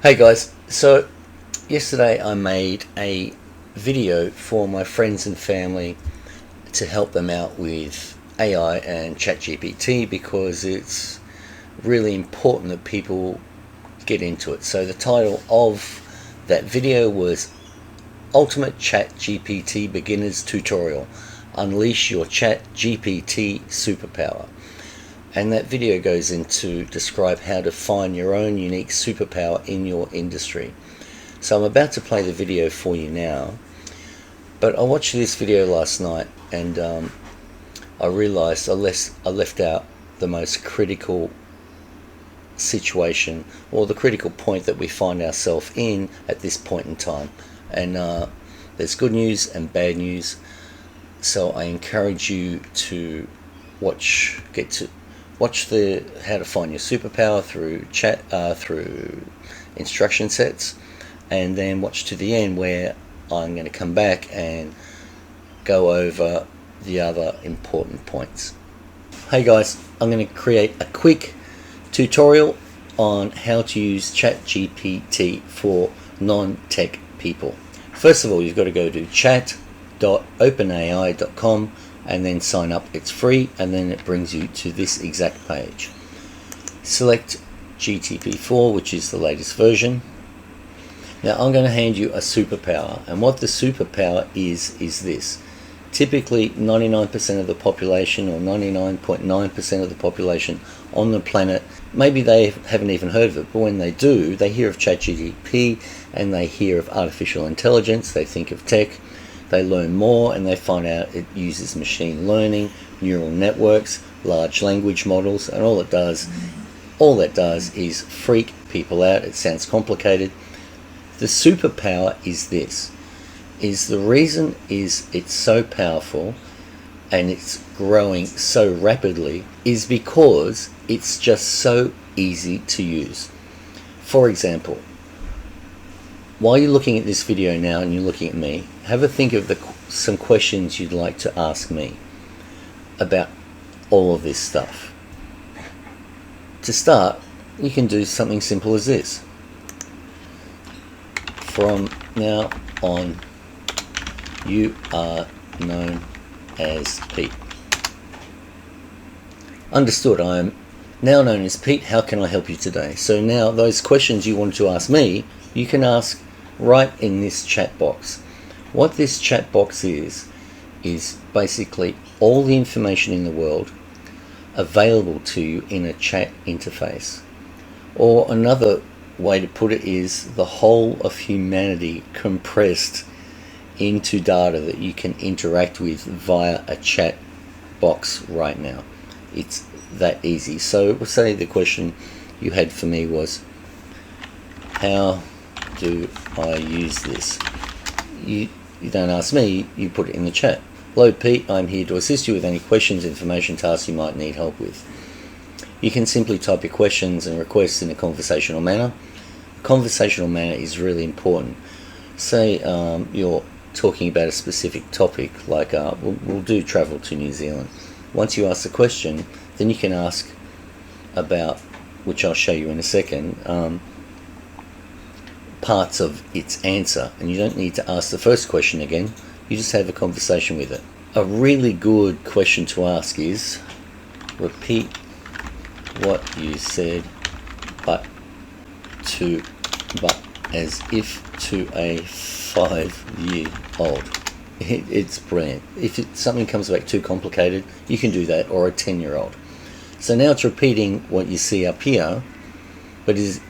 Hey guys, so yesterday I made a video for my friends and family to help them out with AI and Chat GPT because it's really important that people get into it. So the title of that video was Ultimate Chat GPT Beginners Tutorial: Unleash Your Chat GPT Superpower. And that video goes into describe how to find your own unique superpower in your industry. So I'm about to play the video for you now, but I watched this video last night and I realized I left out the most critical situation, or the critical point that we find ourselves in at this point in time. And there's good news and bad news, so I encourage you to watch the how to find your superpower through chat through instruction sets, and then watch to the end where I'm going to come back and go over the other important points. Hey guys, I'm going to create a quick tutorial on how to use Chat GPT for non-tech people. First of all, you've got to go to chat.openai.com and then sign up. It's free, and then it brings you to this exact page. Select GPT-4, which is the latest version. Now I'm going to hand you a superpower, and what the superpower is this. Typically 99% of the population, or 99.9% of the population on the planet, maybe they haven't even heard of it, but when they do, they hear of ChatGPT and they hear of artificial intelligence, they think of tech. They learn more and they find out it uses machine learning, neural networks, large language models, and all that does is freak people out. It sounds complicated. The superpower is this. The reason it's so powerful and it's growing so rapidly is because it's just so easy to use. For example, while you're looking at this video now and you're looking at me, have a think of some questions you'd like to ask me about all of this stuff. To start, you can do something simple as this. From now on, you are known as Pete. Understood. I am now known as Pete. How can I help you today? So now those questions you wanted to ask me, you can ask right in this chat box. What this chat box is basically all the information in the world available to you in a chat interface. Or another way to put it is the whole of humanity compressed into data that you can interact with via a chat box right now. It's that easy. So we'll say the question you had for me was, how do I use this? You don't ask me, you put it in the chat. Hello Pete, I'm here to assist you with any questions, information, tasks you might need help with. You can simply type your questions and requests in a conversational manner. Conversational manner is really important. Say you're talking about a specific topic, like we'll do travel to New Zealand. Once you ask the question, then you can ask about, which I'll show you in a second, parts of its answer, and you don't need to ask the first question again. You just have a conversation with it. A really good question to ask is, repeat what you said, but as if to a 5-year-old. It's brilliant. If something comes back too complicated, you can do that, or a 10-year-old. So now it's repeating what you see up here, but as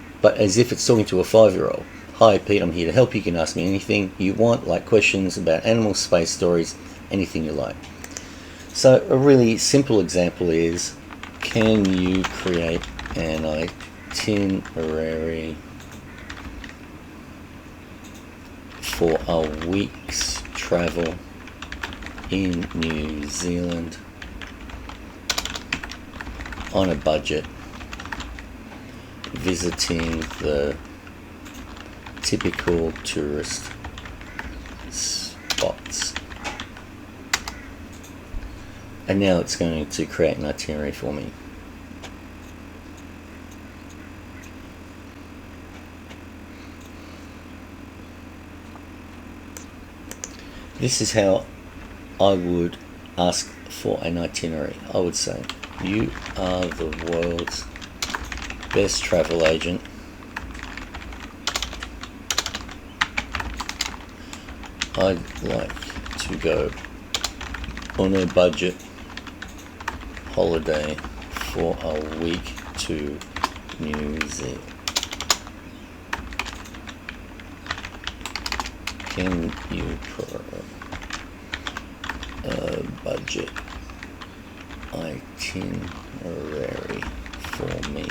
if it's talking to a 5-year-old. Hi Pete, I'm here to help you. You can ask me anything you want, like questions about animals, space, stories, anything you like. So a really simple example is, can you create an itinerary for a week's travel in New Zealand on a budget, visiting the typical tourist spots? And now it's going to create an itinerary for me. This is how I would ask for an itinerary. I would say, you are the world's best travel agent. I'd like to go on a budget holiday for a week to New Zealand. Can you provide a budget itinerary for me?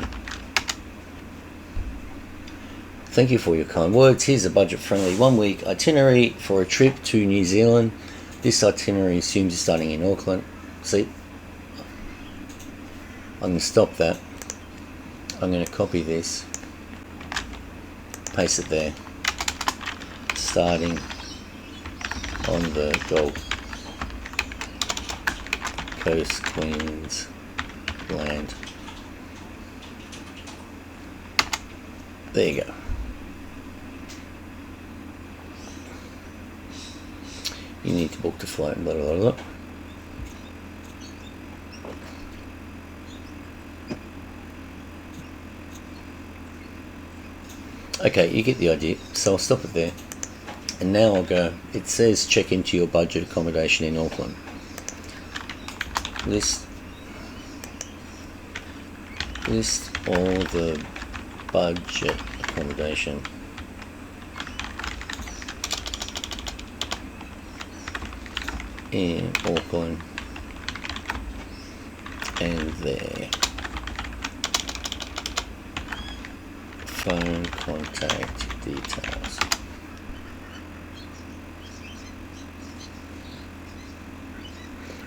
Thank you for your kind words. Here's a budget-friendly one-week itinerary for a trip to New Zealand. This itinerary assumes you're starting in Auckland. See, I'm going to stop that. I'm going to copy this, paste it there. Starting on the Gold Coast, Queensland. There you go. You need to book the flight, blah, blah, blah. Okay, you get the idea. So I'll stop it there. And now I'll go, it says check into your budget accommodation in Auckland. List all the budget accommodation in Auckland and their phone contact details.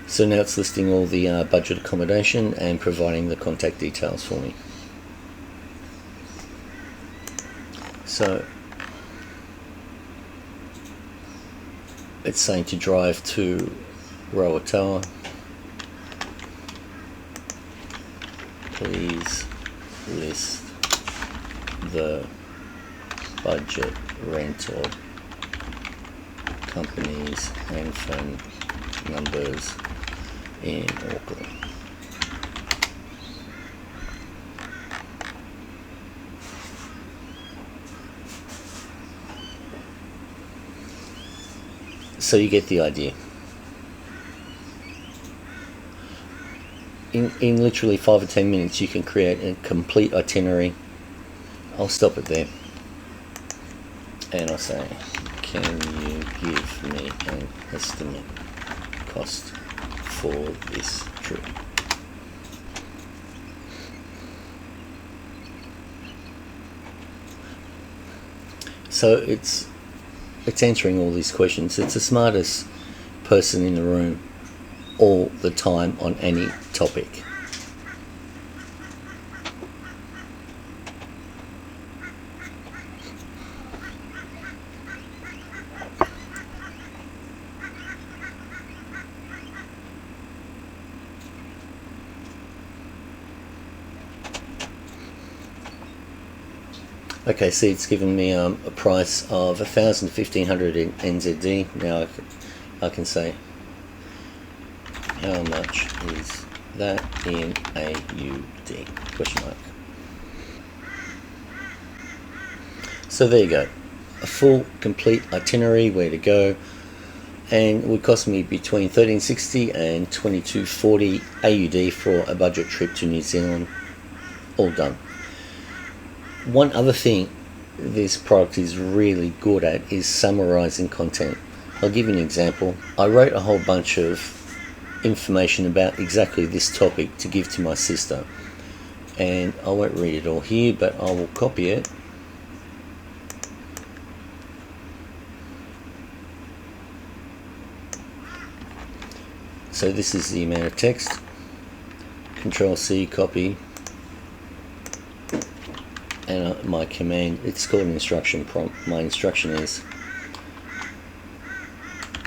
So now it's listing all the budget accommodation and providing the contact details for me. So it's saying to drive to Rowatoa. Please list the budget rental companies and phone numbers in Auckland. So you get the idea. In literally 5 or 10 minutes you can create a complete itinerary. I'll stop it there and I'll say, can you give me an estimate cost for this trip? So it's answering all these questions. It's the smartest person in the room all the time on any topic. Okay, see, it's given me a price of 1,000 to 1,500 in NZD. Now I can say, how much is that in AUD? Question mark. So there you go, a full, complete itinerary, where to go, and it would cost me between 1360 and 2240 AUD for a budget trip to New Zealand. All done. One other thing this product is really good at is summarizing content. I'll give you an example. I wrote a whole bunch of information about exactly this topic to give to my sister, and I won't read it all here, but I will copy it so this is the amount of text. Control C, copy, and my command, it's called an instruction prompt. My instruction is,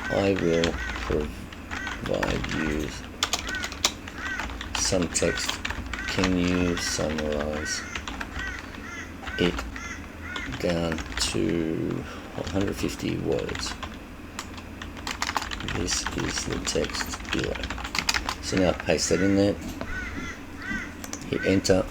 I will provide you some text. Can you summarize it down to 150 words? This is the text below. So now paste that in there, hit enter,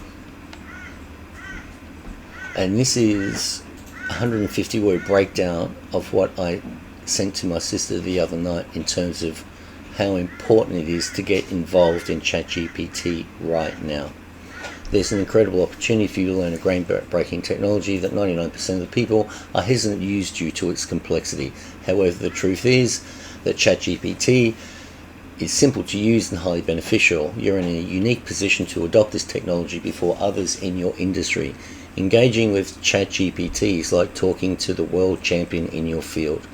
and this is a 150 word breakdown of what I sent to my sister the other night in terms of how important it is to get involved in Chat GPT right now. There's an incredible opportunity for you to learn a groundbreaking technology that 99% of the people are hesitant to use due to its complexity. However, the truth is that Chat GPT is simple to use and highly beneficial. You're in a unique position to adopt this technology before others in your industry. Engaging with Chat GPT is like talking to the world champion in your field,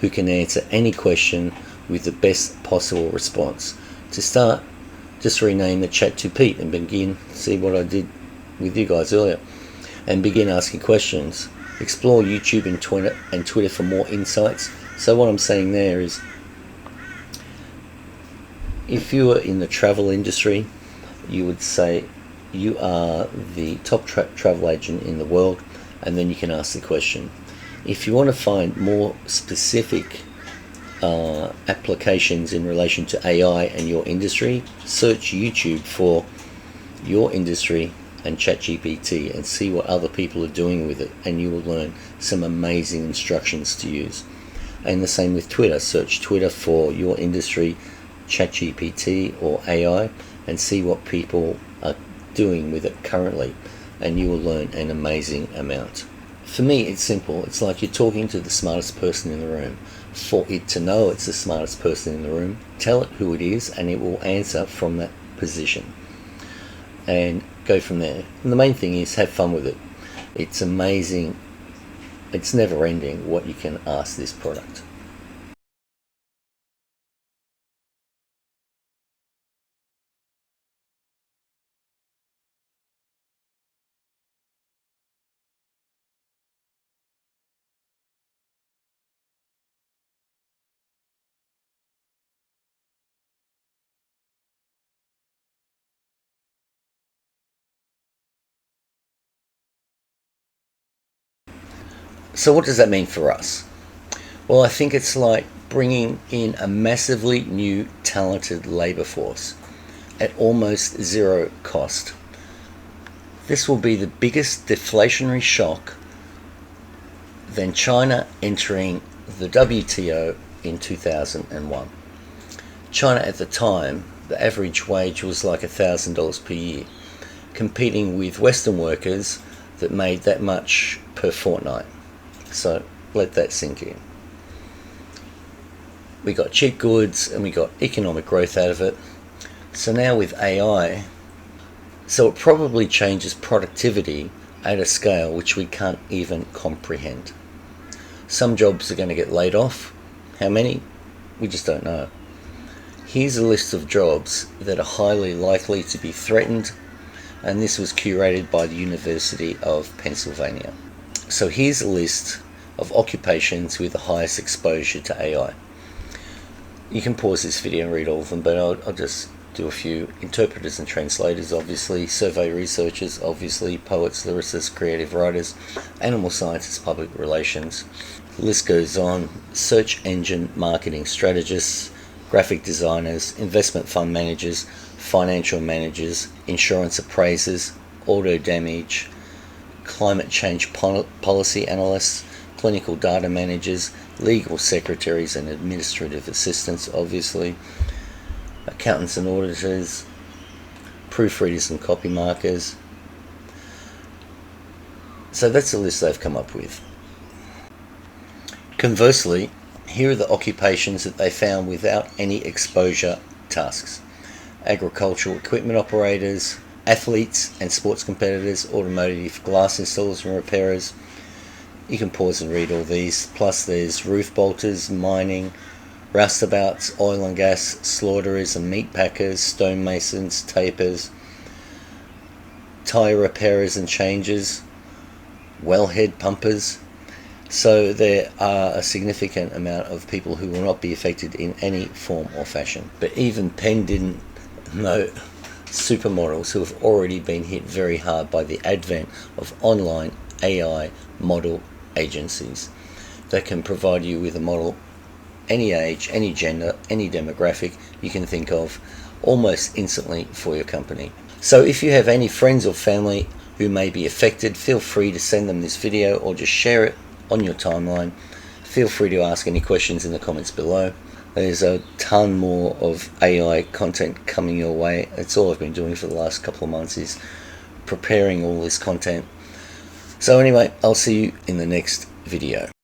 who can answer any question with the best possible response. To start, just rename the chat to Pete and begin, see what I did with you guys earlier, and begin asking questions. Explore YouTube and Twitter for more insights. So what I'm saying there is, if you are in the travel industry, you would say you are the top travel agent in the world, and then you can ask the question. If you want to find more specific applications in relation to AI and your industry, search YouTube for your industry and ChatGPT and see what other people are doing with it, and you will learn some amazing instructions to use. And the same with Twitter. Search Twitter for your industry, ChatGPT or AI, and see what people are doing with it currently, and you will learn an amazing amount. For me, it's simple. It's like you're talking to the smartest person in the room. For it to know it's the smartest person in the room, tell it who it is, and it will answer from that position. And go from there. And the main thing is have fun with it. It's amazing. It's never ending what you can ask this product. So what does that mean for us? Well, I think it's like bringing in a massively new talented labor force at almost zero cost. This will be the biggest deflationary shock than China entering the WTO in 2001. China at the time, the average wage was like $1,000 per year, competing with Western workers that made that much per fortnight. So let that sink in. We got cheap goods and we got economic growth out of it. So now with AI, so it probably changes productivity at a scale which we can't even comprehend. Some jobs are going to get laid off. How many? We just don't know. Here's a list of jobs that are highly likely to be threatened, and this was curated by the University of Pennsylvania. So here's a list of occupations with the highest exposure to AI. You can pause this video and read all of them, but I'll just do a few. Interpreters and translators, obviously. Survey researchers, obviously. Poets, lyricists, creative writers. Animal scientists, public relations. The list goes on. Search engine marketing strategists, graphic designers, investment fund managers, financial managers, insurance appraisers, auto damage, climate change policy analysts, clinical data managers, legal secretaries and administrative assistants, obviously, accountants and auditors, proofreaders and copy markers. So that's the list they've come up with. Conversely, here are the occupations that they found without any exposure tasks: agricultural equipment operators, athletes and sports competitors, automotive glass installers and repairers. You can pause and read all these. Plus there's roof bolters, mining, roustabouts, oil and gas, slaughterers and meat packers, stonemasons, tapers, tyre repairers and changers, wellhead pumpers. So there are a significant amount of people who will not be affected in any form or fashion. But even Penn didn't know supermodels who have already been hit very hard by the advent of online AI model agencies that can provide you with a model any age, any gender, any demographic you can think of, almost instantly for your company. So if you have any friends or family who may be affected, feel free to send them this video or just share it on your timeline. Feel free to ask any questions in the comments below. There's a ton more of AI content coming your way. That's all I've been doing for the last couple of months, is preparing all this content. So anyway, I'll see you in the next video.